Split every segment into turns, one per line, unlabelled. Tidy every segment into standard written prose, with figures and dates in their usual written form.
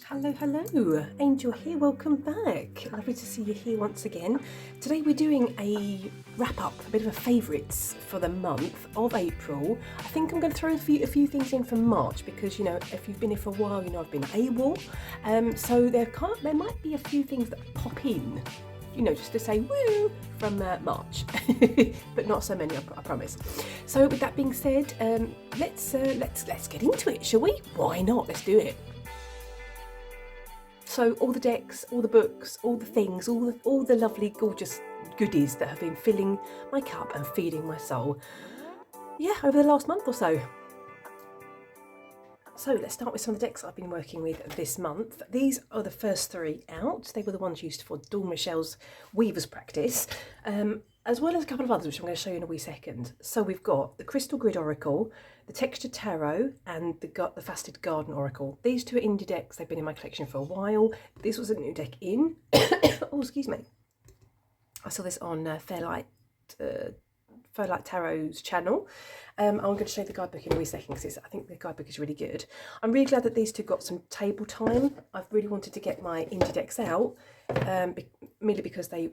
Hello, Angel here, welcome back. Lovely to see you here once again. Today we're doing a wrap up, a bit of a favourites for the month of April. I think I'm going to throw a few things in from March because, you know, if you've been here for a while, you know I've been AWOL. So there might be a few things that pop in, you know, just to say woo from March, but not so many, I promise. So with that being said, let's get into it, shall we? Why not? Let's do it. So all the decks, all the books, all the things, all the lovely, gorgeous goodies that have been filling my cup and feeding my soul, yeah, over the last month or so. So let's start with some of the decks I've been working with this month. These are the first three out. They were the ones used for Dawn Michelle's Weaver's Practice, as well as a couple of others, which I'm going to show you in a wee second. So we've got the Crystal Grid Oracle, the Texture Tarot, and the Faceted Garden Oracle. These two are indie decks. They've been in my collection for a while. This was a new deck in. Oh, excuse me. I saw this on Fairlight Tarot's channel. I'm going to show you the guidebook in a wee second because I think the guidebook is really good. I'm really glad that these two got some table time. I've really wanted to get my indie decks out, merely because they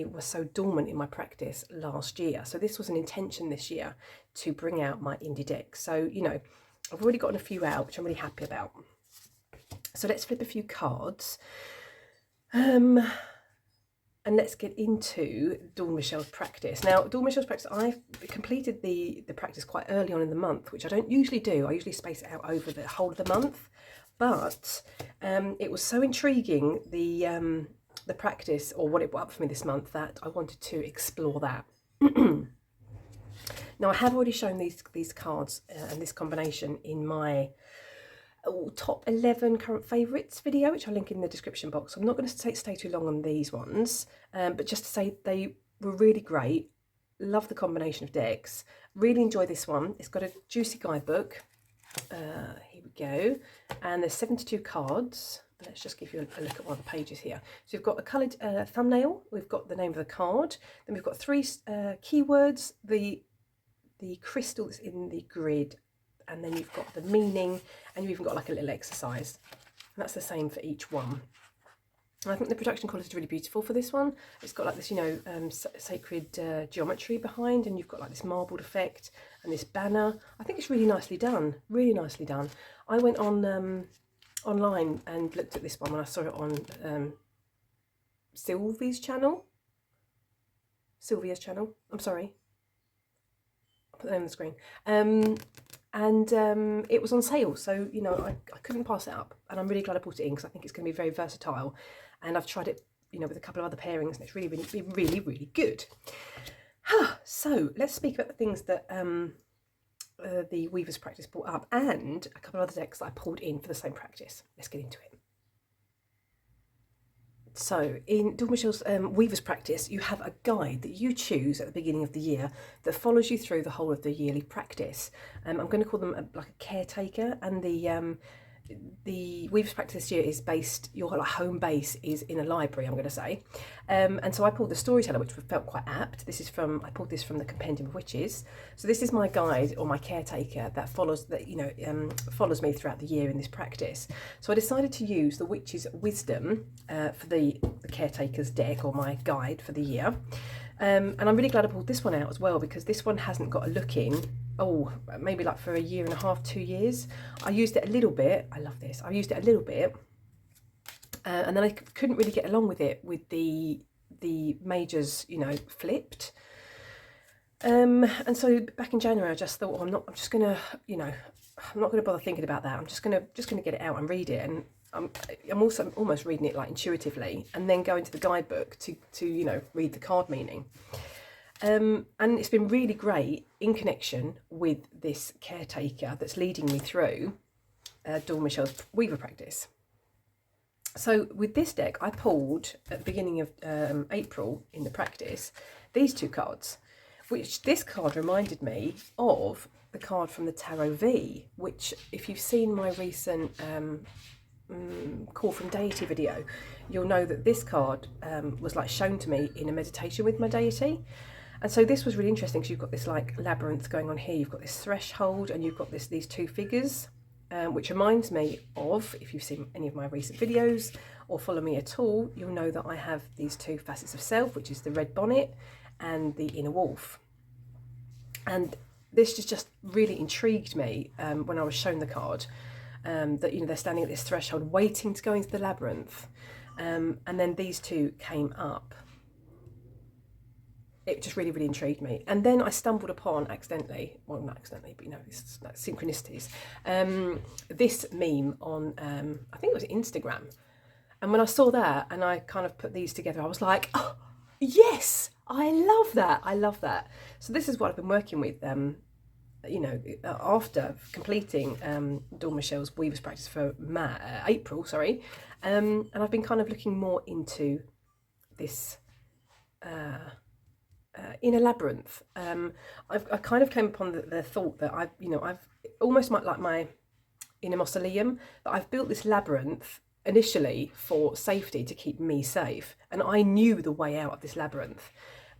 were so dormant in my practice last year. So this was an intention this year to bring out my indie decks. So, you know, I've already gotten a few out, which I'm really happy about. So let's flip a few cards. And let's get into Dawn Michelle's practice. Now, Dawn Michelle's practice, I completed the practice quite early on in the month, which I don't usually do. I usually space it out over the whole of the month. But it was so intriguing, the practice, or what it brought up for me this month, that I wanted to explore that. Now, I have already shown these cards and this combination in my top 11 current favourites video, which I'll link in the description box. I'm not going to stay too long on these ones, but just to say they were really great. Love the combination of decks. Really enjoy this one. It's got a juicy guidebook. Here we go. And there's 72 cards. Let's just give you a look at one of the pages here. So we've got a coloured thumbnail. We've got the name of the card. Then we've got three keywords. The crystal that's in the grid, and then you've got the meaning, and you've even got like a little exercise. And that's the same for each one. And I think the production quality is really beautiful for this one. It's got like this, you know, sacred geometry behind, and you've got like this marbled effect and this banner. I think it's really nicely done, really nicely done. I went on online and looked at this one when I saw it on Sylvia's channel. I'm sorry. I'll put that on the screen. And it was on sale, so, you know, I couldn't pass it up, and I'm really glad I bought it in because I think it's going to be very versatile, and I've tried it, you know, with a couple of other pairings, and it's really good. So let's speak about the things that the Weaver's Practice brought up, and a couple of other decks that I pulled in for the same practice. Let's get into it. So in Dawn Michelle's Weaver's Practice, you have a guide that you choose at the beginning of the year that follows you through the whole of the yearly practice. I'm going to call them like a caretaker, and the Weaver's Practice this year is based, your like home base is in a library, I'm going to say. And so I pulled the Storyteller, which felt quite apt. I pulled this from the Compendium of Witches. So this is my guide, or my caretaker, that follows me throughout the year in this practice. So I decided to use the Witch's Wisdom for the caretaker's deck, or my guide for the year. And I'm really glad I pulled this one out as well, because this one hasn't got a look in, maybe like for a year and a half, 2 years. I used it a little bit. I love this. I used it a little bit, and then I couldn't really get along with it with the majors, you know, flipped. And so back in January, I just thought, I'm not going to bother thinking about that. I'm just gonna get it out and read it, and I'm also almost reading it like intuitively, and then go into the guidebook to you know, read the card meaning. And it's been really great in connection with this caretaker that's leading me through Dawn Michelle's Weaver Practice. So with this deck, I pulled at the beginning of April in the practice these two cards, which this card reminded me of the card from the Tarot V, which, if you've seen my recent Call from Deity video, you'll know that this card was like shown to me in a meditation with my deity. And so this was really interesting because you've got this like labyrinth going on here, you've got this threshold, and you've got these two figures which reminds me of, if you've seen any of my recent videos or follow me at all, you'll know that I have these two facets of self, which is the red bonnet and the inner wolf. And this just really intrigued me when I was shown the card, that, you know, they're standing at this threshold waiting to go into the labyrinth. And then these two came up. It just really, really intrigued me. And then I stumbled upon accidentally, well, not accidentally, but you know, it's like synchronicities, this meme on, I think it was Instagram. And when I saw that and I kind of put these together, I was like, oh, yes, I love that. I love that. So this is what I've been working with, you know, after completing Dawn Michelle's Weaver's practice for April, sorry. And I've been kind of looking more into this inner labyrinth. I kind of came upon the thought that I've almost like my inner mausoleum, that I've built this labyrinth initially for safety, to keep me safe, and I knew the way out of this labyrinth,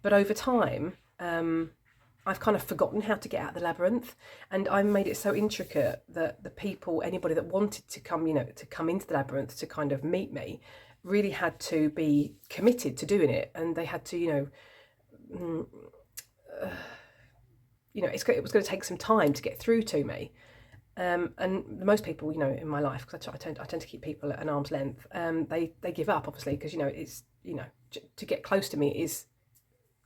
but over time I've kind of forgotten how to get out of the labyrinth, and I made it so intricate that the people, anybody that wanted to come, you know, to come into the labyrinth to kind of meet me, really had to be committed to doing it, and they had to, you know, it was going to take some time to get through to me. And most people, you know, in my life, because I tend to keep people at an arm's length, they give up, obviously, because, you know, it's, you know, to get close to me is,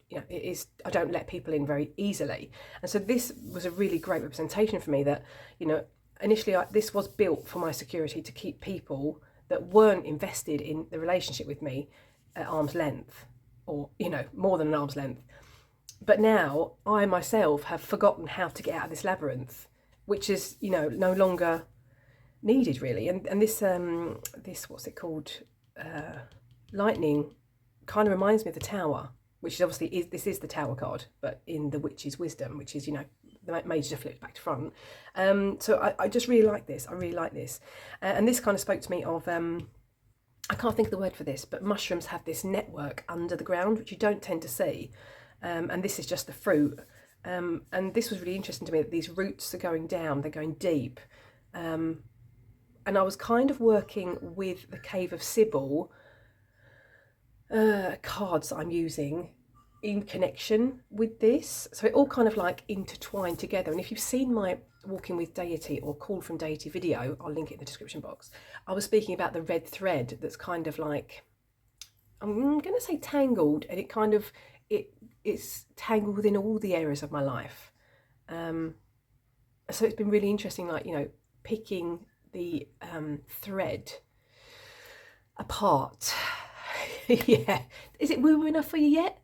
you know, it is, I don't let people in very easily. And so this was a really great representation for me that, you know, initially this was built for my security, to keep people that weren't invested in the relationship with me at arm's length, or, you know, more than an arm's length. But now I myself have forgotten how to get out of this labyrinth, which is, you know, no longer needed, really. And this what's it called, lightning, kind of reminds me of the Tower, which is obviously this is the Tower card, but in the Witch's Wisdom, which is, you know, the major flipped back to front. So I just really like this. I really like this, and this kind of spoke to me of, I can't think of the word for this, but mushrooms have this network under the ground, which you don't tend to see, and this is just the fruit. And this was really interesting to me, that these roots are going down, they're going deep. And I was kind of working with the Cave of Sybil cards that I'm using in connection with this. So it all kind of like intertwined together. And if you've seen my Walking with Deity or Call from Deity video, I'll link it in the description box. I was speaking about the red thread that's kind of like, I'm going to say tangled, and it kind of, it's tangled within all the areas of my life. So it's been really interesting, like, you know, picking the thread apart. Yeah, is it woo enough for you yet?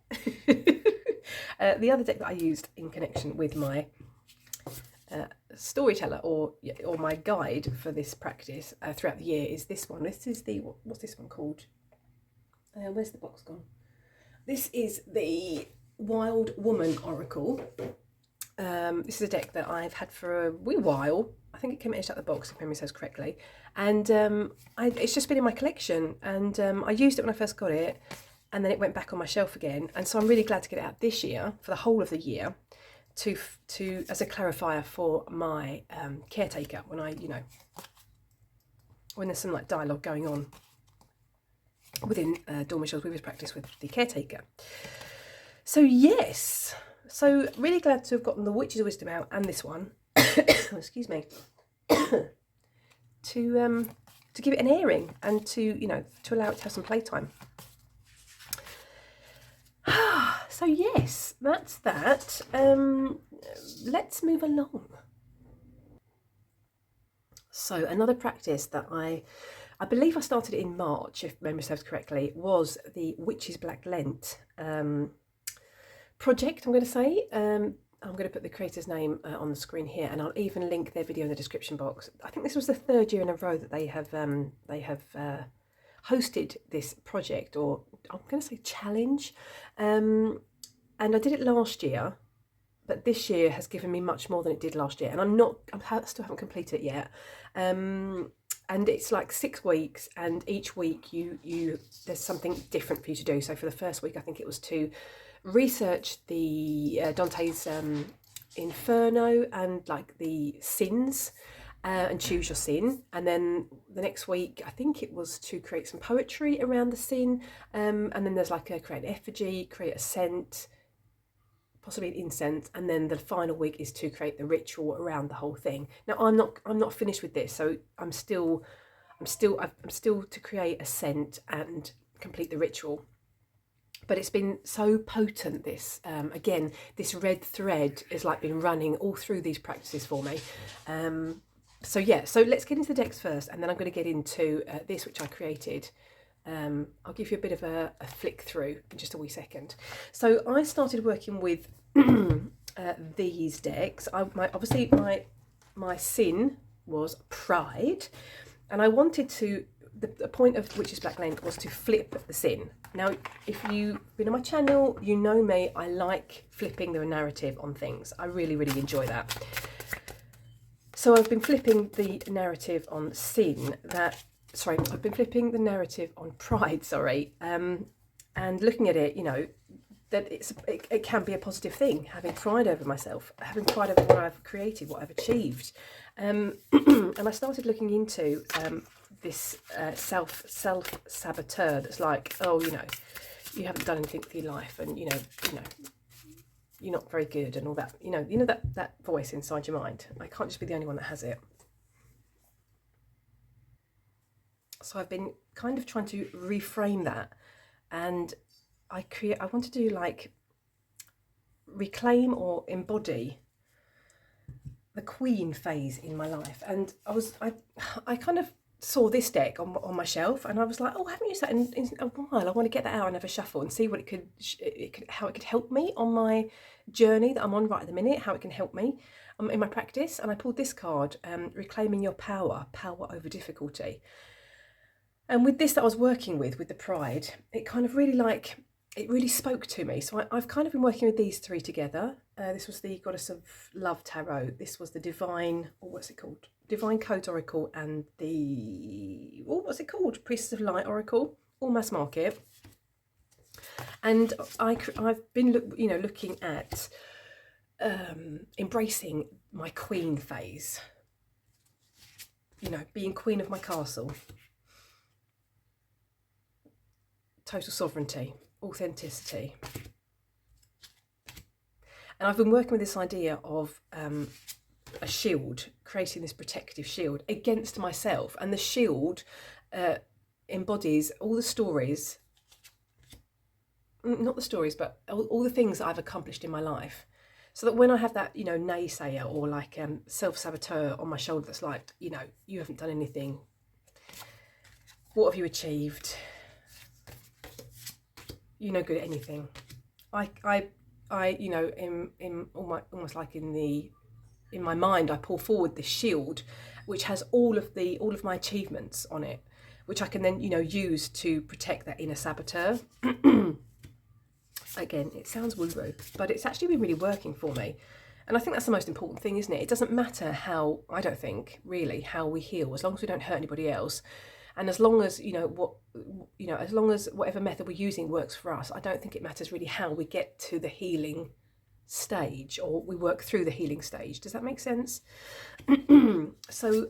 The other deck that I used in connection with my storyteller or my guide for this practice throughout the year is this one. This is the, what's this one called? Where's the box gone? This is the Wild Woman Oracle. This is a deck that I've had for a wee while. I think it came out of the box, if memory serves correctly. And it's just been in my collection. And I used it when I first got it, and then it went back on my shelf again. And so I'm really glad to get it out this year, for the whole of the year, to as a clarifier for my caretaker, when I, you know, when there's some like dialogue going on within Dawn Michelle's Weaver's practice with the caretaker. So yes, so really glad to have gotten the Witch's Wisdom out and this one, excuse me, to give it an airing and to, you know, to allow it to have some playtime. So yes, that's that. Let's move along. So another practice that I believe I started in March, if memory serves correctly, was the Witch's Black Lent project, I'm going to say. I'm going to put the creator's name on the screen here, and I'll even link their video in the description box. I think this was the third year in a row that they have hosted this project, or I'm going to say challenge. And I did it last year, but this year has given me much more than it did last year, and I still haven't completed it yet. And it's like 6 weeks, and each week there's something different for you to do. So for the first week, I think it was to research the Dante's Inferno and like the sins, and choose your sin. And then the next week, I think it was to create some poetry around the sin. And then there's like a create an effigy, create a scent, possibly an incense, and then the final week is to create the ritual around the whole thing. Now I'm not finished with this, so I'm still to create a scent and complete the ritual. But it's been so potent, this again, this red thread has like been running all through these practices for me. So yeah, so let's get into the decks first, and then I'm going to get into this, which I created. I'll give you a bit of a flick through in just a wee second. So I started working with these decks. Obviously my sin was pride, and I wanted to, the point of Witch's Black Lent was to flip the sin. Now, if you've been on my channel, you know me, I like flipping the narrative on things. I really, really enjoy that. So I've been flipping the narrative on sin, I've been flipping the narrative on pride, and looking at it, you know, that it can be a positive thing, having pride over myself, having pride over what I've created, what I've achieved. And I started looking into this self-saboteur that's like, oh, you know, you haven't done anything for your life, and you know, you're not very good, and all that. You know that voice inside your mind. I can't just be the only one that has it. So I've been kind of trying to reframe that, and I want to do like reclaim or embody the queen phase in my life. And I kind of saw this deck on my shelf, and I was like, oh, I haven't used that in a while. I want to get that out and have a shuffle and see what how it could help me on my journey that I'm on right at the minute, how it can help me in my practice. And I pulled this card, reclaiming your power over difficulty. And with this that I was working with the pride, it kind of really spoke to me. So I've kind of been working with these three together. This was the Goddess of Love Tarot. This was the Divine, or what's it called? Divine Codes Oracle, and the, what's it called? Priestess of Light Oracle, all mass market. And I've been looking at embracing my queen phase. You know, being queen of my castle. Total sovereignty, authenticity. And I've been working with this idea of a shield, creating this protective shield against myself. And the shield embodies all the stories, not the stories, but all the things that I've accomplished in my life. So that when I have that, you know, naysayer or like self-saboteur on my shoulder that's like, you know, you haven't done anything. What have you achieved? You're no good at anything. I you know, in almost like in my mind, I pull forward this shield, which has all of my achievements on it, which I can then, you know, use to protect that inner saboteur. Again, it sounds woo-woo, but it's actually been really working for me. And I think that's the most important thing, isn't it? It doesn't matter how, I don't think, really, how we heal, as long as we don't hurt anybody else. And as long as, as long as whatever method we're using works for us, I don't think it matters really how we get to the healing stage, or we work through the healing stage. Does that make sense? So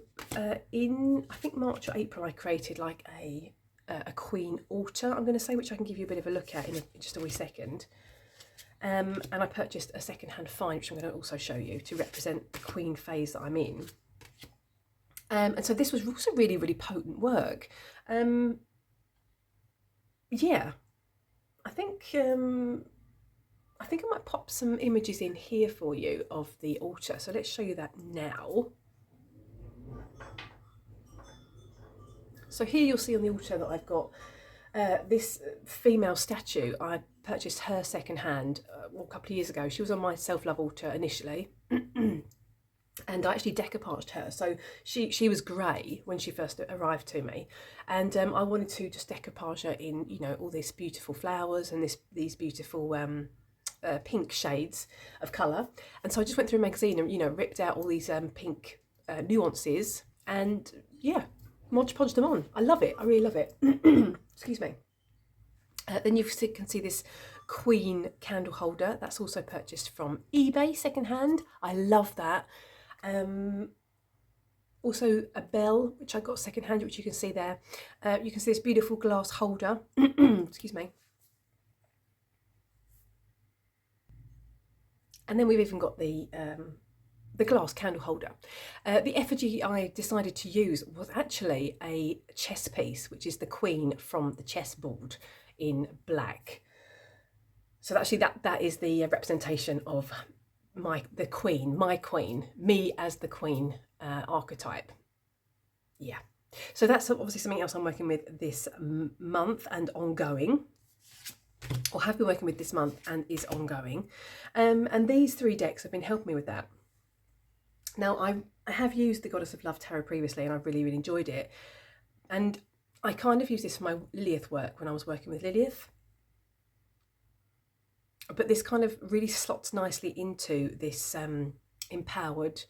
in, I think March or April, I created like a queen altar, I'm going to say, which I can give you a bit of a look at in just a wee second. And I purchased a secondhand find, which I'm going to also show you, to represent the queen phase that I'm in. And so this was also really, really potent work. Yeah, I think I might pop some images in here for you of the altar. So let's show you that now. So here you'll see on the altar that I've got this female statue. I purchased her secondhand a couple of years ago. She was on my self-love altar initially. And I actually decoupaged her, so she was grey when she first arrived to me, and I wanted to just decoupage her in, you know, all these beautiful flowers and these beautiful pink shades of colour. And so I just went through a magazine and, you know, ripped out all these pink nuances, and yeah, Mod Podged them on. I love it. I really love it. Excuse me. Then you can see this queen candle holder. That's also purchased from eBay secondhand. I love that. Also a bell, which I got secondhand, which you can see there. You can see this beautiful glass holder. Excuse me. And then we've even got the glass candle holder. The effigy I decided to use was actually a chess piece, which is the queen from the chessboard in black. So actually that is the representation of my queen, me as the queen archetype. Yeah. So that's obviously something else I'm working with this month and ongoing, or have been working with this month and is ongoing. And these 3 decks have been helping me with that. Now, I have used the Goddess of Love Tarot previously, and I've really, really enjoyed it. And I kind of used this for my Lilith work when I was working with Lilith. But this kind of really slots nicely into this empowered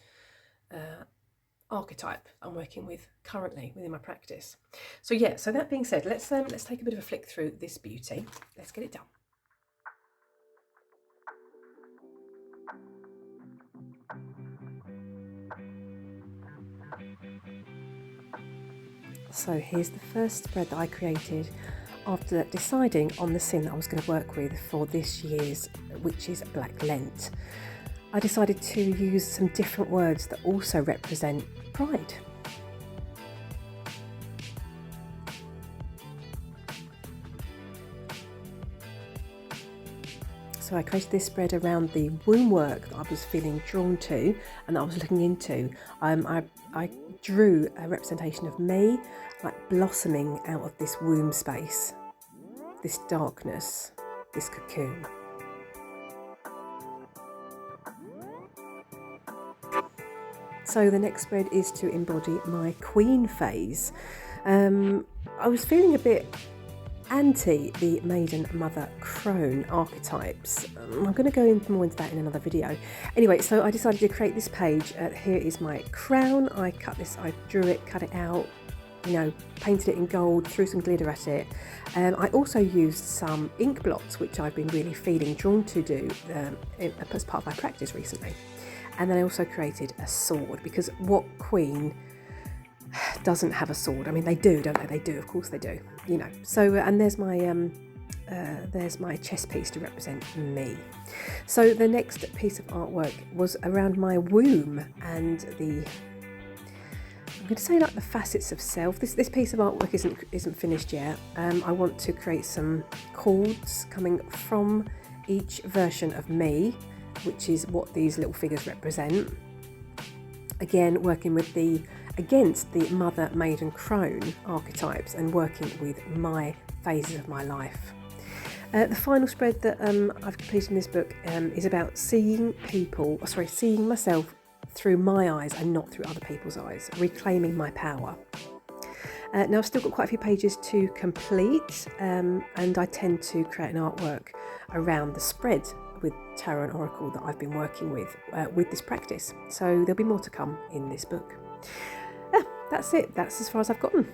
archetype I'm working with currently within my practice. So yeah, so that being said, let's take a bit of a flick through this beauty. Let's get it done. So here's the first spread that I created after deciding on the sin that I was going to work with for this year's Witches Black Lent. I decided to use some different words that also represent pride. So I created this spread around the womb work that I was feeling drawn to and that I was looking into. I drew a representation of me like blossoming out of this womb space, this darkness, this cocoon. So the next spread is to embody my queen phase. I was feeling a bit anti the maiden, mother, crone archetypes. I'm going to go more into that in another video. Anyway, so I decided to create this page. Here is my crown. I drew it, cut it out, painted it in gold, threw some glitter at it. I also used some ink blots, which I've been really feeling drawn to do as part of my practice recently. And then I also created a sword, because what queen doesn't have a sword? I mean, they do, don't they? They do, of course they do. So and there's my chess piece to represent me. So the next piece of artwork was around my womb and I'm going to say like the facets of self. This piece of artwork isn't finished yet. I want to create some chords coming from each version of me, which is what these little figures represent. Again, working with against the mother, maiden, crone archetypes and working with my phases of my life. The final spread that I've completed in this book is about seeing myself through my eyes and not through other people's eyes, reclaiming my power. Now I've still got quite a few pages to complete, and I tend to create an artwork around the spread with tarot and oracle that I've been working with this practice. So there'll be more to come in this book. That's it. That's as far as I've gotten.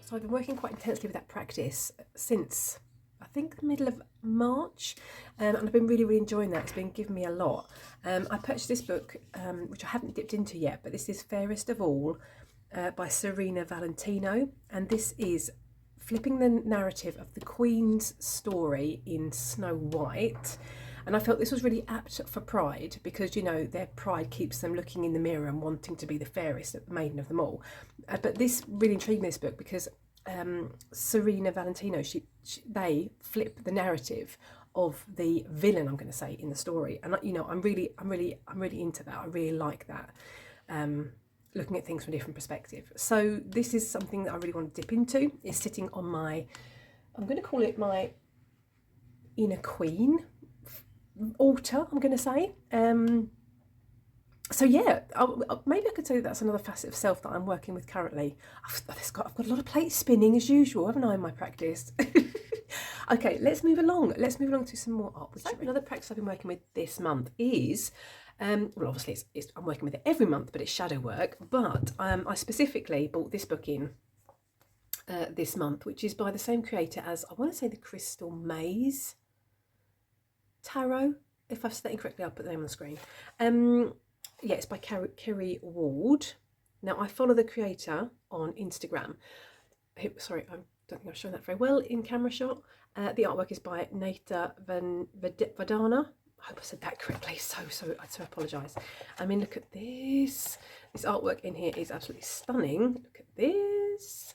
So I've been working quite intensely with that practice since I think the middle of March, and I've been really, really enjoying that. It's been giving me a lot. I purchased this book, which I haven't dipped into yet, but this is Fairest of All by Serena Valentino, and this is flipping the narrative of the Queen's story in Snow White. And I felt this was really apt for pride, because their pride keeps them looking in the mirror and wanting to be the fairest maiden of them all. But this really intrigued me, this book, because Serena Valentino, they flip the narrative of the villain, I'm going to say, in the story, and I'm really into that. I really like that, looking at things from a different perspective. So this is something that I really want to dip into. It's sitting on I'm going to call it my inner queen altar, I'm going to say. So yeah, maybe I could say that's another facet of self that I'm working with currently. I've got a lot of plates spinning as usual, haven't I, in my practice? Okay, let's move along. Let's move along to some more art. So another practice I've been working with this month is, well, obviously I'm working with it every month, but it's shadow work. But I specifically bought this book in this month, which is by the same creator as, I want to say, the Crystal Maze Tarot. If I've said that incorrectly, I'll put the name on the screen. yeah, it's by Kerry Ward. Now, I follow the creator on Instagram. Sorry, I don't think I've shown that very well in camera shot. The artwork is by Nata Vadana. I hope I said that correctly. I apologise. I mean, look at this. This artwork in here is absolutely stunning. Look at this.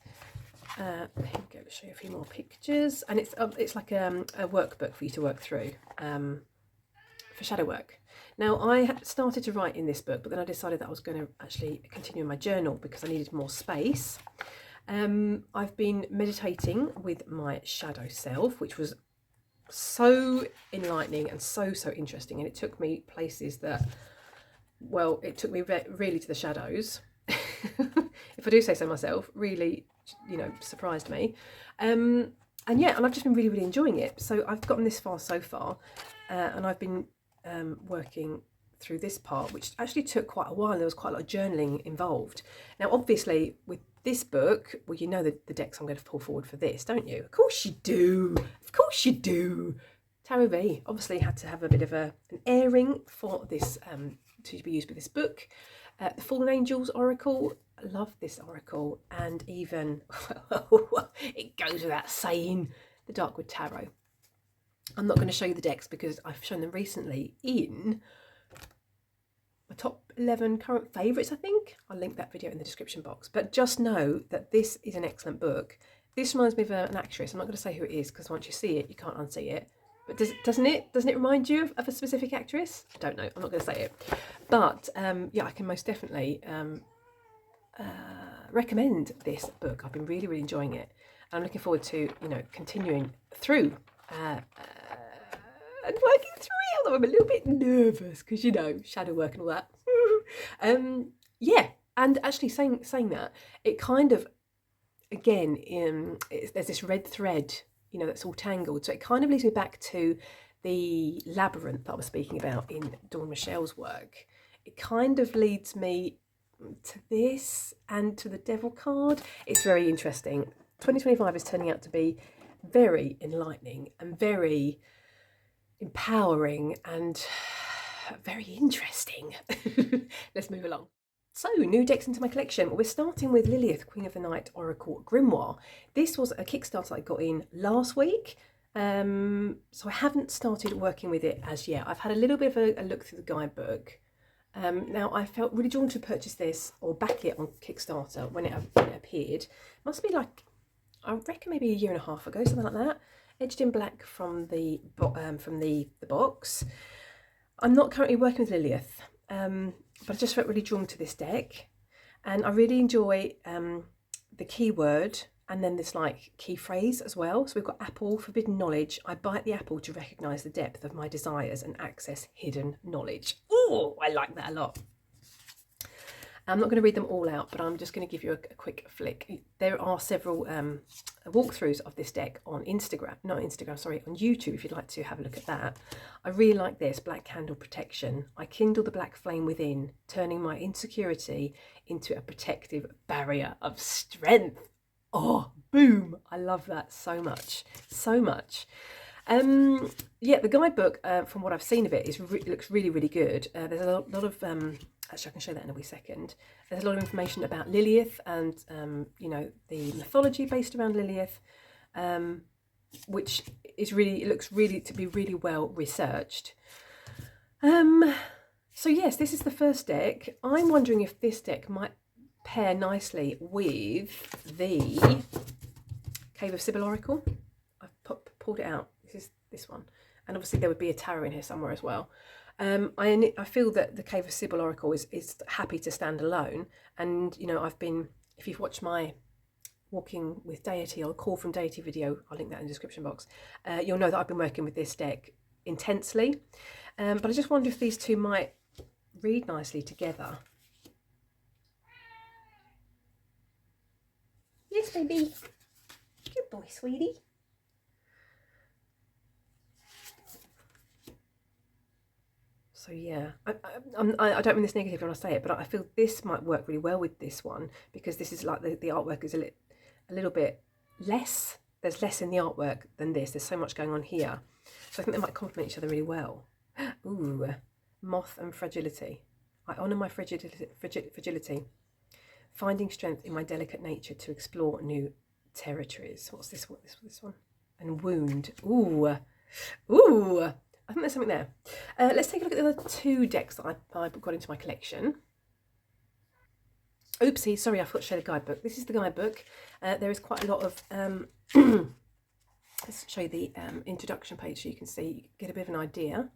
Here we go. Let's show you a few more pictures. And it's like a workbook for you to work through for shadow work. Now, I started to write in this book, but then I decided that I was going to actually continue in my journal because I needed more space. I've been meditating with my shadow self, which was so enlightening and so interesting, and it took me places that, well, it took me really to the shadows. If I do say so myself, really, you know, surprised me. And yeah, and I've just been really enjoying it. So I've gotten this far so far, and I've been working through this part, which actually took quite a while. There was quite a lot of journaling involved. Now, obviously, with this book, well, you know the decks I'm going to pull forward for this, don't you? Of course you do. Of course you do. Tarot V obviously had to have a bit of an airing for this to be used with this book. The Fallen Angels Oracle. I love this oracle, and even it goes without saying, the Darkwood Tarot. I'm not going to show you the decks because I've shown them recently in my top 11 current favourites, I think. I'll link that video in the description box. But just know that this is an excellent book. This reminds me of an actress. I'm not going to say who it is because once you see it, you can't unsee it. But doesn't it remind you of a specific actress? I don't know. I'm not going to say it. But yeah, I can most definitely recommend this book. I've been really enjoying it. I'm looking forward to, you know, continuing through and working through it, although I'm a little bit nervous because, you know, shadow work and all that. Yeah, and actually saying that, it kind of, again, there's this red thread, you know, that's all tangled. So it kind of leads me back to the labyrinth that I was speaking about in Dawn Michelle's work. It kind of leads me to this and to the Devil card. It's very interesting. 2025 is turning out to be very enlightening and very empowering and very interesting. Let's move along. So, new decks into my collection. We're starting with Lilith, Queen of the Night Oracle Grimoire. This was a Kickstarter I got in last week. So I haven't started working with it as yet. I've had a little bit of a look through the guidebook. Now, I felt really drawn to purchase this or back it on Kickstarter when it appeared. Must be like, I reckon maybe a year and a half ago, something like that. Edged in black from the box. I'm not currently working with Lilith, but I just felt really drawn to this deck, and I really enjoy the keyword and then this like key phrase as well. So we've got apple, forbidden knowledge. I bite the apple to recognise the depth of my desires and access hidden knowledge. Oh, I like that a lot. I'm not going to read them all out, but I'm just going to give you a quick flick. There are several walkthroughs of this deck on on YouTube, if you'd like to have a look at that. I really like this, Black Candle Protection. I kindle the black flame within, turning my insecurity into a protective barrier of strength. Oh, boom. I love that so much. Yeah, the guidebook, from what I've seen of it, looks really good. There's a lot of actually I can show that in a wee second. There's a lot of information about Lilith and you know, the mythology based around Lilith, which is looks to be really well researched. So yes, this is the first deck. I'm wondering if this deck might pair nicely with the Cave of Sibyl Oracle. I've pulled it out. This one, and obviously there would be a tarot in here somewhere as well. I feel that the Cave of Sibyl Oracle is happy to stand alone, and you know, if you've watched my Walking with Deity or Call from Deity video, I'll link that in the description box, you'll know that I've been working with this deck intensely, but I just wonder if these two might read nicely together. Yes, baby. Good boy, sweetie. So yeah, I don't mean this negatively when I say it, but I feel this might work really well with this one, because this is like the artwork is a little bit less. There's less in the artwork than this. There's so much going on here. So I think they might complement each other really well. Ooh, Moth and Fragility. I honour my fragility, finding strength in my delicate nature to explore new territories. What's this one? This one. And wound. Ooh. Ooh. I think there's something there. Let's take a look at the other 2 decks that I got into my collection. Oopsie, sorry, I forgot to show the guidebook. This is the guidebook. There is quite a lot of... let's show you the introduction page so you can see, get a bit of an idea.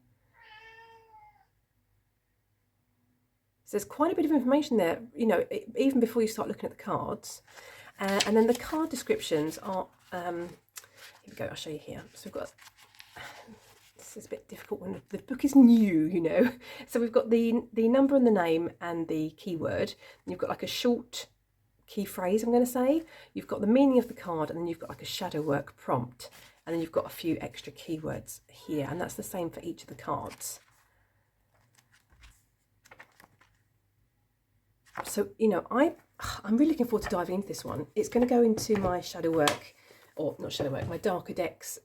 So there's quite a bit of information there, you know, even before you start looking at the cards. And then the card descriptions are, here we go, I'll show you here. So we've got, this is a bit difficult when the book is new, you know. So we've got the number and the name and the keyword. And you've got like a short key phrase, I'm going to say. You've got the meaning of the card, and then you've got like a shadow work prompt. And then you've got a few extra keywords here. And that's the same for each of the cards. So, you know, I'm really looking forward to diving into this one. It's going to go into my shadow work, or not shadow work, my darker decks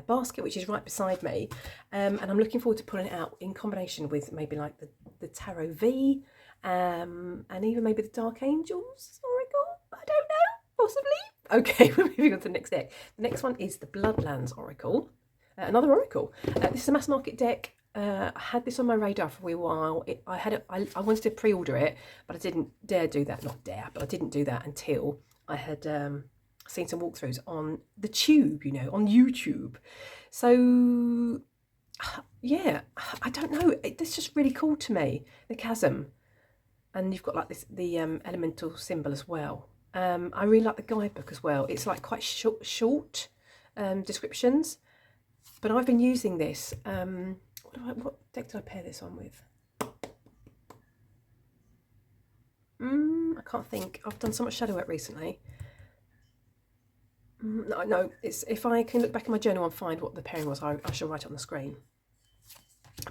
basket, which is right beside me. And I'm looking forward to pulling it out in combination with maybe like the Tarot V, and even maybe the Dark Angels Oracle. I don't know, possibly. Okay, we're moving on to the next deck. The next one is the Bloodlands Oracle. Another Oracle. This is a mass market deck. I had this on my radar for a wee while. I wanted to pre-order it, but I didn't dare do that. Not dare, but I didn't do that until I had seen some walkthroughs on the tube, you know, on YouTube. So, yeah, I don't know. It's just really cool to me, the chasm. And you've got like the elemental symbol as well. I really like the guidebook as well. It's like quite short descriptions. But I've been using this. What deck did I pair this on with? I can't think. I've done so much shadow work recently. No, it's, if I can look back in my journal and find what the pairing was, I shall write it on the screen.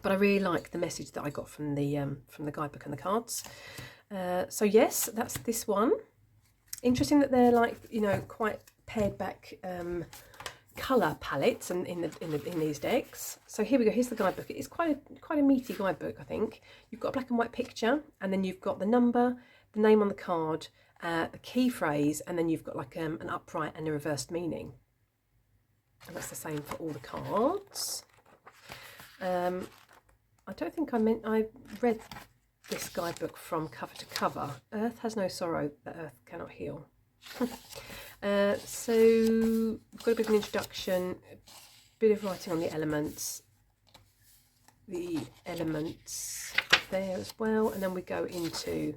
But I really like the message that I got from the guidebook and the cards. So yes, that's this one. Interesting that they're like, you know, quite pared back colour palettes and in these decks. So here we go. Here's the guidebook. It's quite a meaty guidebook, I think. You've got a black and white picture, and then you've got the number, the name on the card, the key phrase, and then you've got like an upright and a reversed meaning. And that's the same for all the cards. I don't think I read this guidebook from cover to cover. Earth has no sorrow that earth cannot heal. So we've got a bit of an introduction, a bit of writing on the elements there as well, and then we go into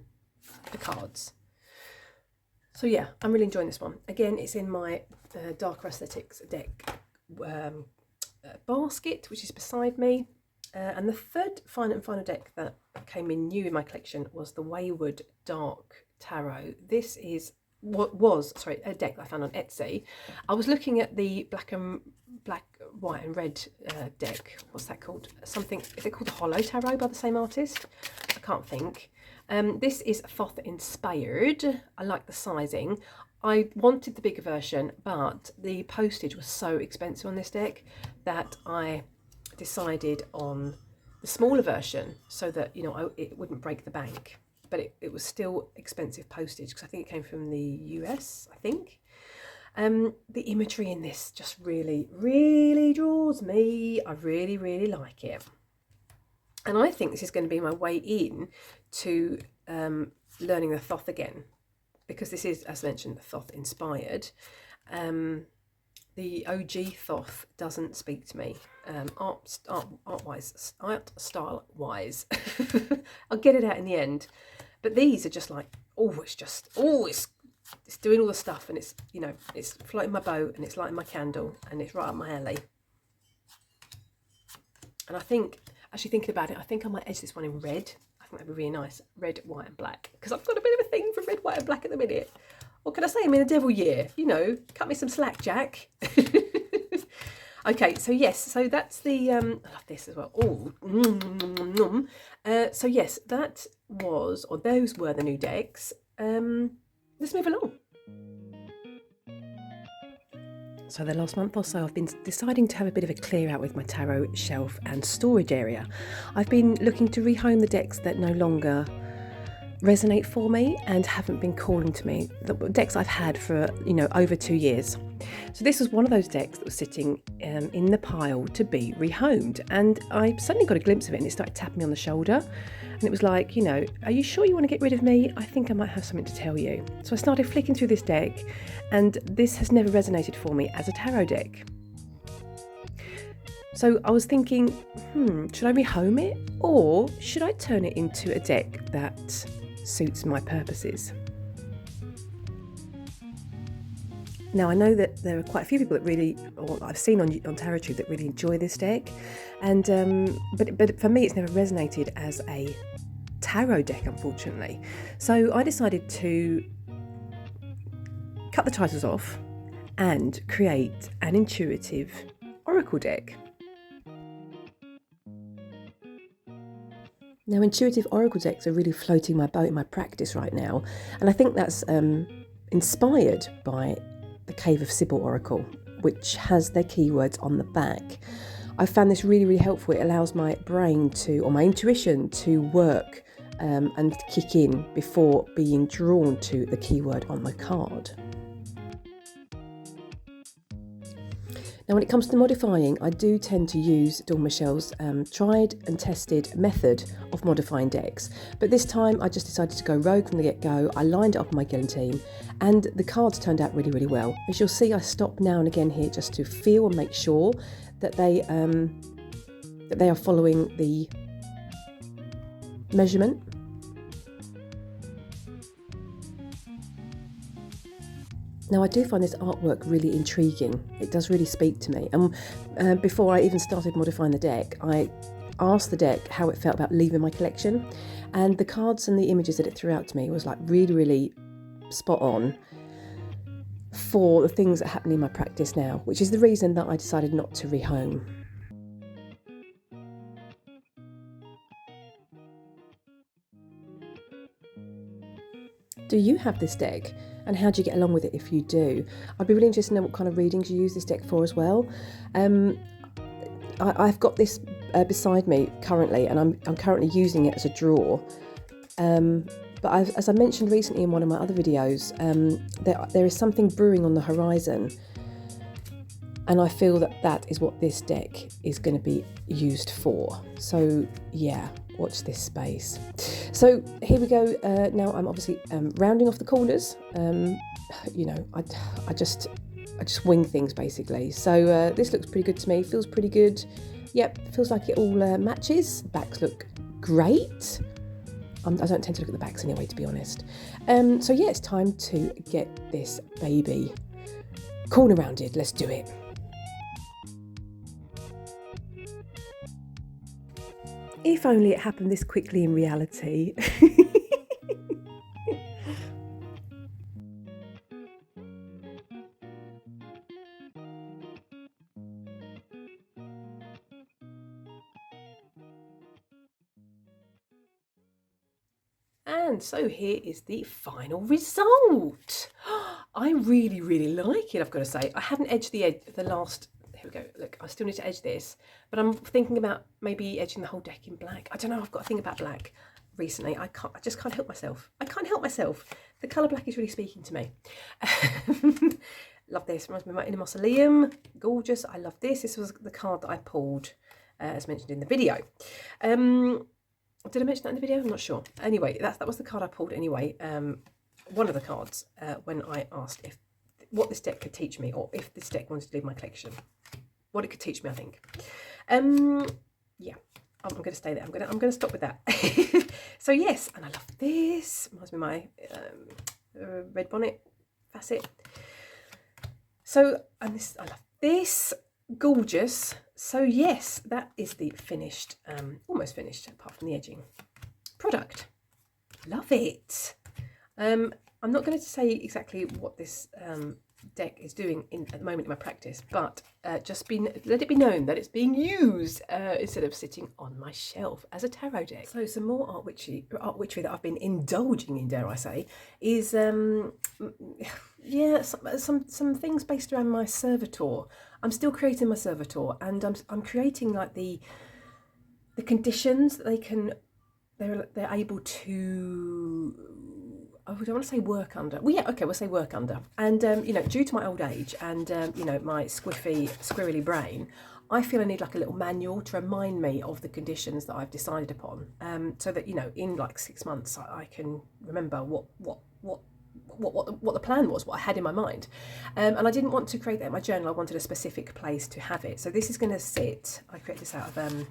the cards. So yeah, I'm really enjoying this one. Again, it's in my Darker Aesthetics deck basket, which is beside me. And the third final deck that came in new in my collection was the Wayward Dark Tarot. This is a deck that I found on Etsy. I was looking at the black, white and red deck. What's that called? Something, is it called the Hollow Tarot by the same artist? I can't think. This is Thoth inspired. I like the sizing. I wanted the bigger version, but the postage was so expensive on this deck that I decided on the smaller version so that, you know, it wouldn't break the bank. But it was still expensive postage because I think it came from the US, I think. The imagery in this just really, really draws me. I really, really like it. And I think this is going to be my way in to learning the Thoth again, because this is, as mentioned, Thoth inspired. The OG Thoth doesn't speak to me, art style wise. I'll get it out in the end. But these are just like, it's doing all the stuff, and it's, you know, it's floating my boat, and it's lighting my candle, and it's right up my alley. And I think, actually thinking about it, I think I might edge this one in red. I think that'd be really nice, red, white and black, because I've got a bit of a thing for red, white and black at the minute. What can I say? I'm in a devil year, you know, cut me some slack, Jack. Okay, so yes, so that's the, I love this as well. So yes, that was, or those were the new decks. Let's move along. So the last month or so I've been deciding to have a bit of a clear out with my tarot shelf and storage area. I've been looking to rehome the decks that no longer resonate for me and haven't been calling to me, the decks I've had for over 2 years. So this was one of those decks that was sitting in the pile to be rehomed, and I suddenly got a glimpse of it and it started tapping me on the shoulder, and it was like, are you sure you want to get rid of me? I think I might have something to tell you. So I started flicking through this deck, and this has never resonated for me as a tarot deck. So I was thinking, should I rehome it, or should I turn it into a deck that suits my purposes? Now I know that there are quite a few people that really, or I've seen on TarotTube, that really enjoy this deck, and but for me it's never resonated as a tarot deck, unfortunately. So I decided to cut the titles off and create an intuitive oracle deck. Now, intuitive oracle decks are really floating my boat in my practice right now, and I think that's inspired by the Cave of Sybil Oracle, which has their keywords on the back. I found this really, really helpful. It allows my brain or my intuition to work and kick in before being drawn to the keyword on the card. Now, when it comes to modifying, I do tend to use Dawn Michelle's tried and tested method of modifying decks. But this time I just decided to go rogue from the get-go. I lined it up on my guillotine, and the cards turned out really, really well. As you'll see, I stop now and again here just to feel and make sure that they are following the measurement. Now, I do find this artwork really intriguing. It does really speak to me. And before I even started modifying the deck, I asked the deck how it felt about leaving my collection. And the cards and the images that it threw out to me was like really, really spot on for the things that happen in my practice now, which is the reason that I decided not to rehome. Do you have this deck? And how do you get along with it if you do? I'd be really interested to know what kind of readings you use this deck for as well. I've got this beside me currently, and I'm currently using it as a drawer. But as I mentioned recently in one of my other videos, there is something brewing on the horizon, and I feel that is what this deck is going to be used for. So yeah, watch this space. So here we go. Now I'm obviously rounding off the corners. I just wing things basically. So this looks pretty good to me. Feels pretty good. Yep, feels like it all matches. Backs look great. I don't tend to look at the backs anyway, to be honest. So yeah, it's time to get this baby corner rounded. Let's do it. If only it happened this quickly in reality. And so here is the final result. I really, really like it, I've got to say. I haven't edged the last... Here we go. Look, I still need to edge this, but I'm thinking about maybe edging the whole deck in black. I don't know. I've got a thing about black recently. I just can't help myself. I can't help myself. The colour black is really speaking to me. Love this. Reminds me of my inner mausoleum. Gorgeous. I love this. This was the card that I pulled, as mentioned in the video. Did I mention that in the video? I'm not sure. Anyway, that was the card I pulled anyway. One of the cards when I asked what this deck could teach me, or if this deck wanted to leave my collection. What it could teach me, I think. Yeah, I'm going to stay there. I'm going to stop with that. So yes, and I love this. Reminds me of my red bonnet facet. So, and this, I love this. Gorgeous. So yes, that is the finished, almost finished, apart from the edging, product. Love it. I'm not going to say exactly what this deck is doing at the moment in my practice, but let it be known that it's being used instead of sitting on my shelf as a tarot deck. So some more art witchery that I've been indulging in, dare I say, is yeah, some things based around my servitor. I'm still creating my servitor, and I'm creating like the conditions that they're able to, I don't want to say work under. Well, yeah, okay, we'll say work under. And, you know, due to my old age and, you know, my squirrely brain, I feel I need like a little manual to remind me of the conditions that I've decided upon, so that, you know, in like 6 months, I can remember what the plan was, what I had in my mind. And I didn't want to create that in my journal. I wanted a specific place to have it. So this is going to sit, I created this out of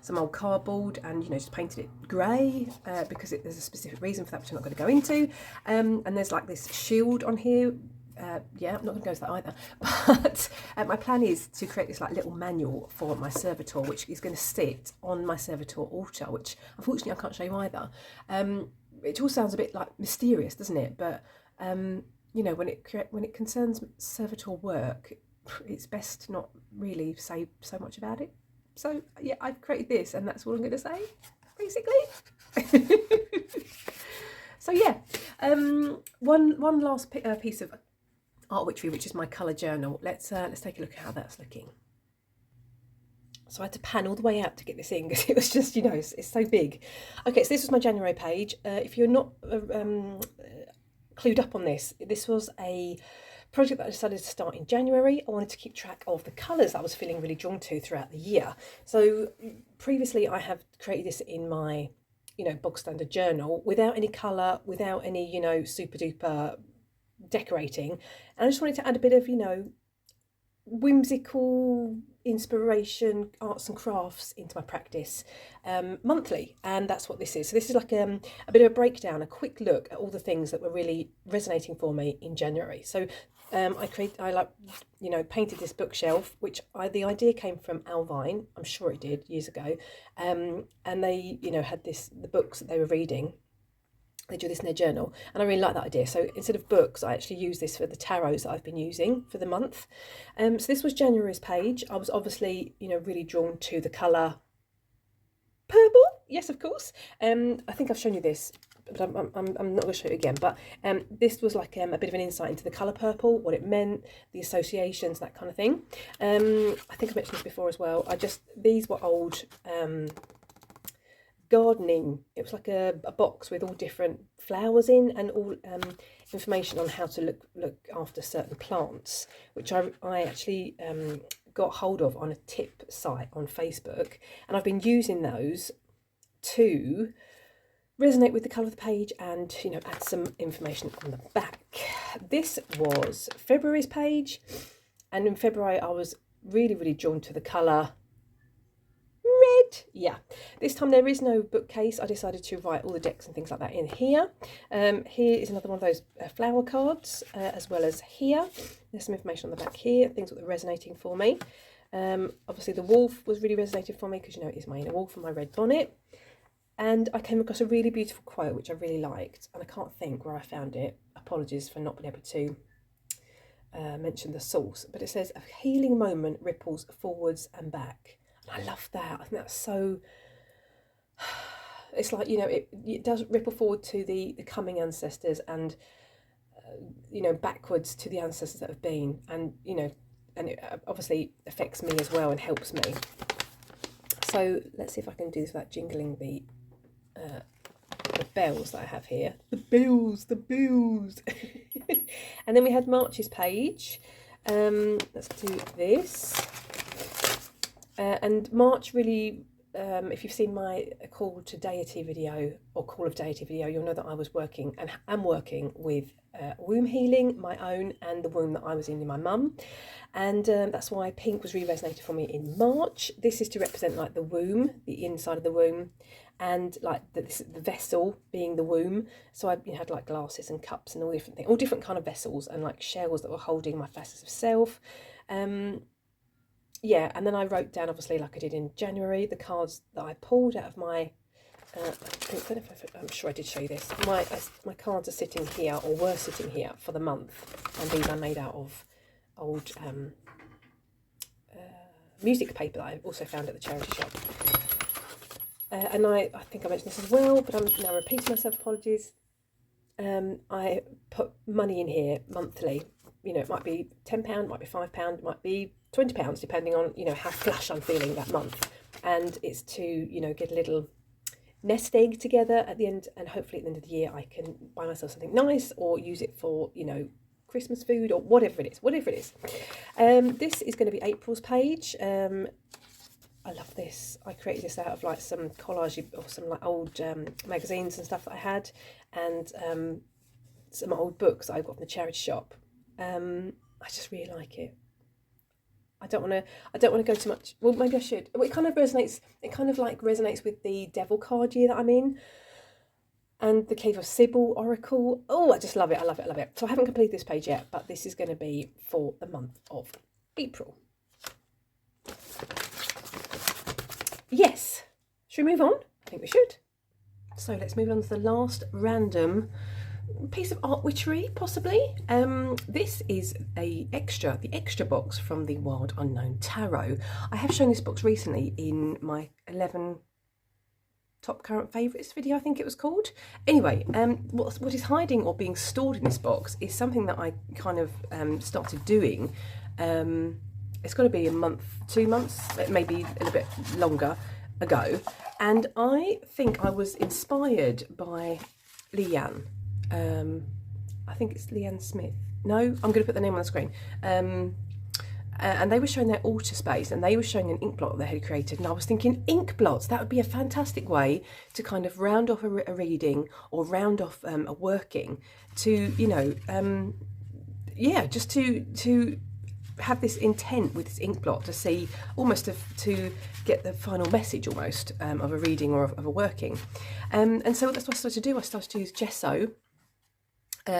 some old cardboard, and, you know, just painted it grey because there's a specific reason for that, which I'm not going to go into. And there's like this shield on here. Yeah, I'm not going to go into that either. But my plan is to create this like little manual for my servitor, which is going to sit on my servitor altar, which unfortunately I can't show you either. It all sounds a bit like mysterious, doesn't it? But you know, when it concerns servitor work, it's best to not really say so much about it. So yeah, I've created this, and that's all I'm going to say, basically. So yeah, one last piece of art witchery, which is my colour journal. Let's take a look at how that's looking. So I had to pan all the way out to get this in because it was just, you know, it's so big. Okay, so this was my January page. If you're not clued up on this was a project that I decided to start in January. I wanted to keep track of the colours I was feeling really drawn to throughout the year. So previously I have created this in my, you know, bog standard journal without any colour, without any, you know, super duper decorating. And I just wanted to add a bit of, you know, whimsical inspiration, arts and crafts into my practice monthly, and that's what this is. So this is like a bit of a breakdown, a quick look at all the things that were really resonating for me in January. So I painted this bookshelf, which the idea came from Alvine, I'm sure it did, years ago, and they, you know, had the books that they were reading. They do this in their journal, and I really like that idea. So instead of books, I actually use this for the tarots that I've been using for the month. So this was January's page. I was obviously, you know, really drawn to the colour purple. Yes, of course. I think I've shown you this, but I'm not going to show you again. But this was like a bit of an insight into the colour purple, what it meant, the associations, that kind of thing. I think I mentioned this before as well. These were old gardening. It was like a box with all different flowers in, and all information on how to look after certain plants, which I actually got hold of on a tip site on Facebook, and I've been using those to resonate with the colour of the page and, you know, add some information on the back. This was February's page, and in February I was really drawn to the colour red. Yeah, this time there is no bookcase. I decided to write all the decks and things like that in here. Here is another one of those flower cards, as well as here. There's some information on the back here, things that were resonating for me. Obviously the wolf was really resonating for me because, you know, it is my inner wolf and my red bonnet. And I came across a really beautiful quote which I really liked, and I can't think where I found it. Apologies for not being able to mention the source, but it says, "A healing moment ripples forwards and back." I love that. I think that's so, it's like, you know, it does ripple forward to the coming ancestors, and you know, backwards to the ancestors that have been, and, you know, and it obviously affects me as well and helps me. So let's see if I can do this without jingling the bells that I have here. The bells. And then we had March's page. Let's do this. And March really, if you've seen my Call to Deity video, or Call of Deity video, you'll know that I was working and am working with womb healing, my own, and the womb that I was in my mum. And that's why pink was really resonated for me in March. This is to represent like the womb, the inside of the womb, and like the vessel being the womb. So I had like glasses and cups and all different things, all different kind of vessels, and like shells that were holding my facets of self. Yeah, and then I wrote down, obviously, like I did in January, the cards that I pulled out of my I'm sure I did show you this. My cards are sitting here, or were sitting here, for the month, and these are made out of old music paper that I also found at the charity shop. And I think I mentioned this as well, but I'm now repeating myself, apologies. I put money in here monthly. You know, it might be £10, it might be £5, it might be £20, depending on, you know, how flush I'm feeling that month. And it's to, you know, get a little nest egg together at the end, and hopefully at the end of the year I can buy myself something nice, or use it for, you know, Christmas food, or whatever it is. This is going to be April's page. I love this. I created this out of like some collage or some like old magazines and stuff that I had, and some old books that I got from the charity shop. I just really like it. I don't want to go too much. Well, maybe I should. It kind of resonates. It kind of like resonates with the Devil card year that I'm in, and the Cave of Sybil Oracle. Oh, I just love it. I love it. So I haven't completed this page yet, but this is going to be for the month of April. Yes. Should we move on? I think we should. So let's move on to the last random piece of art witchery, possibly. This is the extra box from the Wild Unknown Tarot. I have shown this box recently in my 11 top current favourites video, I think it was called. Anyway, what is hiding or being stored in this box is something that I kind of started doing. It's got to be a month, 2 months, maybe a little bit longer ago, and I think I was inspired by Leanne. I think it's Leanne Smith. No, I'm going to put the name on the screen. And they were showing their altar space, and they were showing an ink blot that they had created, and I was thinking, ink blots, that would be a fantastic way to kind of round off a reading, or round off a working, to, you know, yeah, just to have this intent with this ink blot, to see, almost to get the final message almost of a reading or of a working. And so that's what I started to do. I started to use gesso,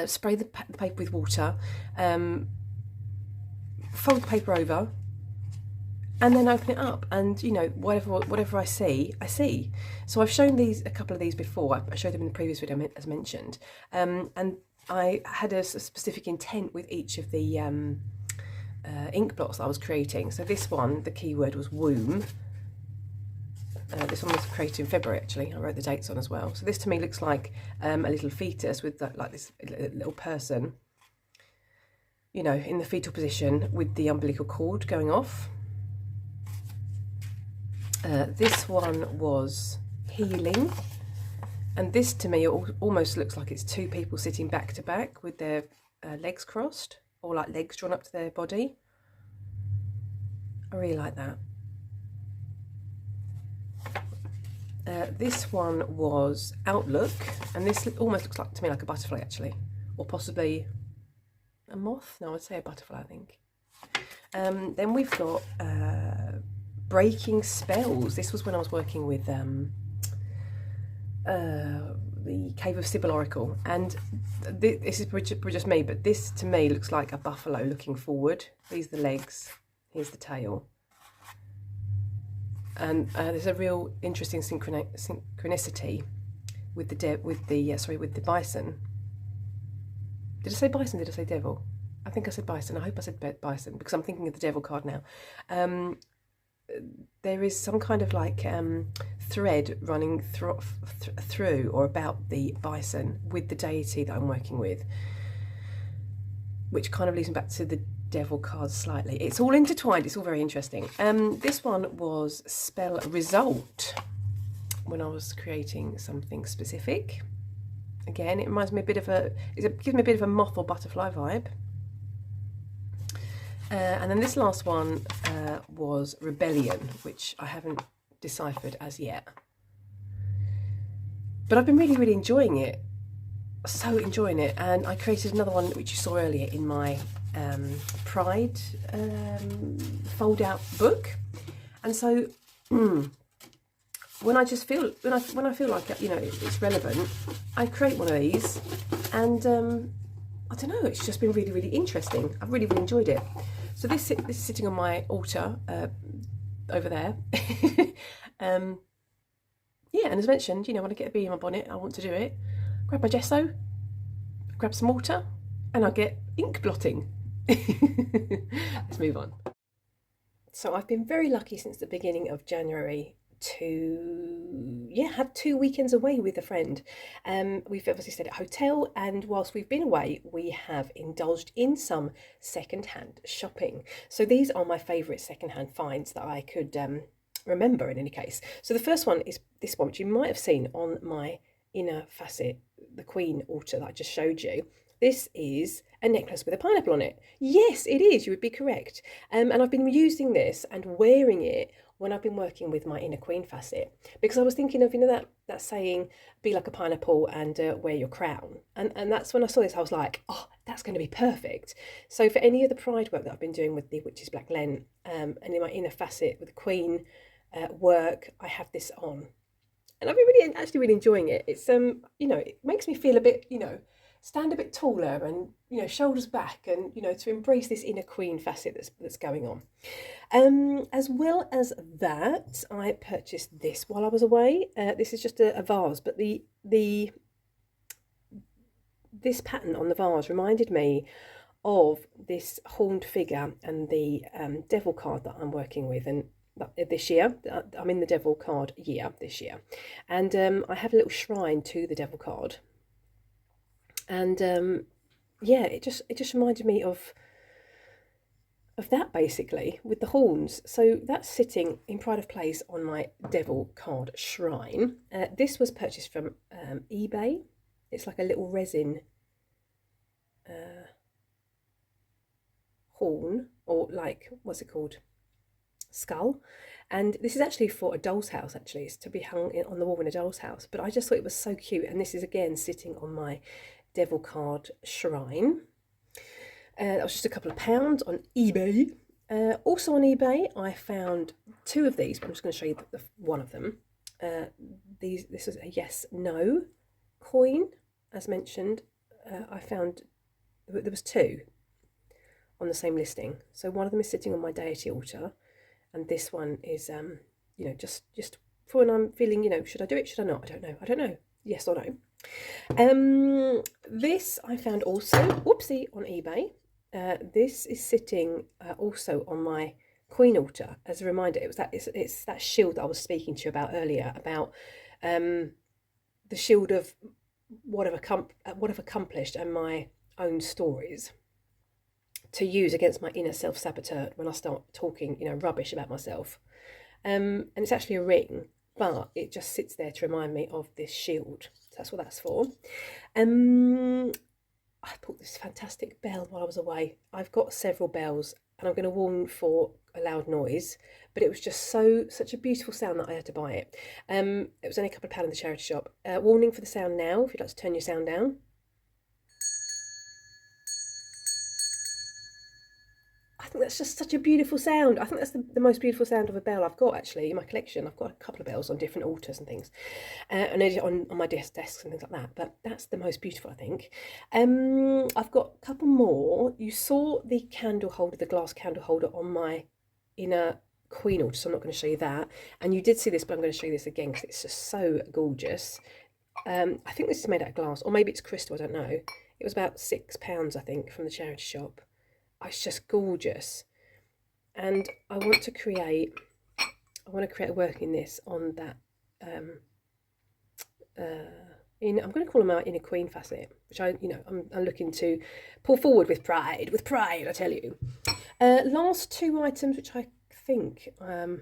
spray the paper with water, fold the paper over, and then open it up, and, you know, whatever I see, I see. So I've shown a couple of these before. I showed them in the previous video, as mentioned, and I had a specific intent with each of the ink blots that I was creating. So this one, the keyword was womb. This one was created in February, actually. I wrote the dates on as well. So this to me looks like a little fetus with like this little person, you know, in the fetal position with the umbilical cord going off. This one was healing, and this to me almost looks like it's two people sitting back to back with their legs crossed, or like legs drawn up to their body. I really like that. This one was outlook, and this almost looks like, to me, like a butterfly, actually, or possibly a moth. No, I'd say a butterfly, I think. Then we've got breaking spells. This was when I was working with the Cave of Sybil Oracle, and this is just me, but this to me looks like a buffalo looking forward. These are the legs, here's the tail, and there's a real interesting synchronicity with the bison. Did I say bison? Did I say devil? I think I said bison. I hope I said bison, because I'm thinking of the devil card now. There is some kind of like thread running through or about the bison with the deity that I'm working with, which kind of leads me back to the devil card slightly. It's all intertwined. It's all very interesting. This one was spell result, when I was creating something specific. Again, it reminds me a bit of it gives me a bit of a moth or butterfly vibe. And then this last one was rebellion, which I haven't deciphered as yet. But I've been really, really enjoying it. So enjoying it. And I created another one, which you saw earlier in my Pride fold out book. And so when I just feel, when I feel like, you know, it's relevant, I create one of these, and I don't know, it's just been really, really interesting. I've really, really enjoyed it. So this is sitting on my altar over there. yeah, and as mentioned, you know, when I get a bee in my bonnet, I want to do it. Grab my gesso, grab some water, and I get ink blotting. Let's move on. So I've been very lucky since the beginning of January to have 2 weekends away with a friend. We've obviously stayed at a hotel, and whilst we've been away, we have indulged in some secondhand shopping. So these are my favourite secondhand finds that I could remember in any case. So the first one is this one, which you might have seen on my inner facet, the Queen altar that I just showed you. This is a necklace with a pineapple on it. Yes, it is. You would be correct. And I've been using this and wearing it when I've been working with my inner queen facet, because I was thinking of, you know, that saying, be like a pineapple and wear your crown. And that's when I saw this, I was like, oh, that's going to be perfect. So for any of the pride work that I've been doing with the Witch's Black Lent, and in my inner facet with the queen work, I have this on. And I've been really enjoying it. It's you know, it makes me feel a bit, you know, stand a bit taller and, you know, shoulders back, and, you know, to embrace this inner queen facet that's going on. As well as that, I purchased this while I was away. This is just a vase, but this pattern on the vase reminded me of this horned figure and the devil card that I'm working with, and this year I'm in the devil card year this year, and I have a little shrine to the devil card, and yeah, it just reminded me of that, basically, with the horns. So that's sitting in pride of place on my devil card shrine. This was purchased from eBay. It's like a little resin horn, or like, what's it called, skull. And this is actually for a doll's house. Actually, it's to be hung on the wall in a doll's house, but I just thought it was so cute, and this is again sitting on my devil card shrine. That was just a couple of pounds on eBay. Also on eBay, I found two of these, but I'm just going to show you one of them. This is a yes/no coin, as mentioned. I found there was two on the same listing. So one of them is sitting on my deity altar, and this one is, you know, just for when I'm feeling, you know, should I do it? Should I not? I don't know. Yes or no. This I found also, whoopsie, on eBay. This is sitting also on my queen altar as a reminder. It's that shield that I was speaking to you about earlier, about the shield of what I've accomplished and my own stories, to use against my inner self-saboteur when I start talking, you know, rubbish about myself. And it's actually a ring, but it just sits there to remind me of this shield. So that's what that's for. I bought this fantastic bell while I was away. I've got several bells, and I'm going to warn for a loud noise, but it was just such a beautiful sound that I had to buy it. It was only a couple of pounds in the charity shop. Warning for the sound now, if you'd like to turn your sound down. I think that's just such a beautiful sound. I think that's the most beautiful sound of a bell I've got, actually, in my collection. I've got a couple of bells on different altars and things, and on my desks and things like that, but that's the most beautiful, I think. I've got a couple more. You saw the candle holder, the glass candle holder on my inner queen altar, so I'm not going to show you that. And you did see this, but I'm going to show you this again because it's just so gorgeous. I think this is made out of glass, or maybe it's crystal, I don't know. It was about £6, I think, from the charity shop. It's just gorgeous, and I want to create a work in this on that. I'm going to call them out inner queen facet, which I'm looking to pull forward with pride. I tell you. Last two items, which I think there's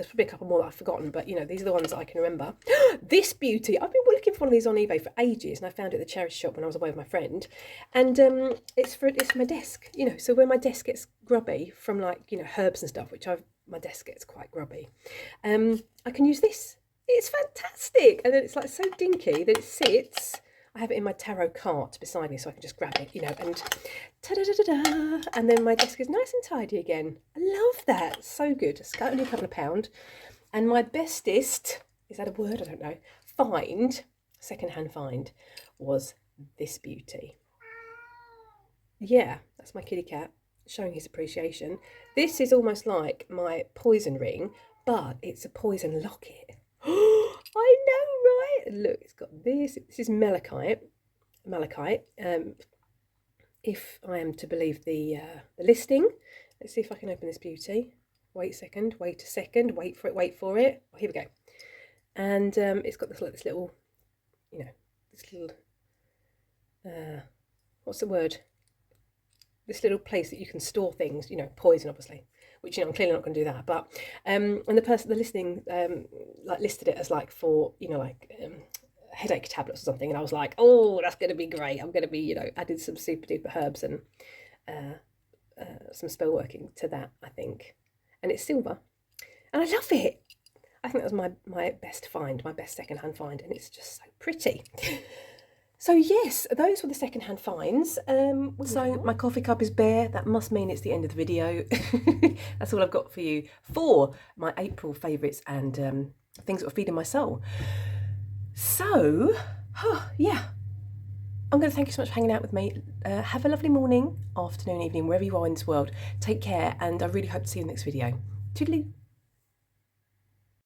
probably a couple more that I've forgotten, but you know, these are the ones that I can remember. This beauty, I've been looking for one of these on eBay for ages, and I found it at the charity shop when I was away with my friend, and it's for my desk, you know, so when my desk gets grubby from, like, you know, herbs and stuff, my desk gets quite grubby, I can use this. It's fantastic, and then it's like so dinky that it sits. I have it in my tarot cart beside me, so I can just grab it, you know, and ta-da-da-da-da, and then my desk is nice and tidy again. I love that. So good. It's only a couple of pounds. And my bestest, is that a word? I don't know. Secondhand find, was this beauty. Yeah, that's my kitty cat showing his appreciation. This is almost like my poison ring, but it's a poison locket. I know, right? Look, it's got this. This is malachite. If I am to believe the listing. Let's see if I can open this beauty. Wait a second, wait a second, wait for it. Oh, here we go. And it's got this little, you know, this little, what's the word? This little place that you can store things, you know, poison, obviously, which, you know, I'm clearly not going to do that. But, and the listing, like listed it as like for, you know, like headache tablets or something. And I was like, oh, that's going to be great. I'm going to be, you know, added some super duper herbs and some spell working to that, I think. And it's silver. And I love it. I think that was my best find, my best secondhand find. And it's just so pretty. So yes, those were the secondhand finds. So my coffee cup is bare. That must mean it's the end of the video. That's all I've got for you for my April favourites and things that were feeding my soul. So, yeah. I'm going to thank you so much for hanging out with me. Have a lovely morning, afternoon, evening, wherever you are in this world. Take care, and I really hope to see you in the next video. Toodaloo.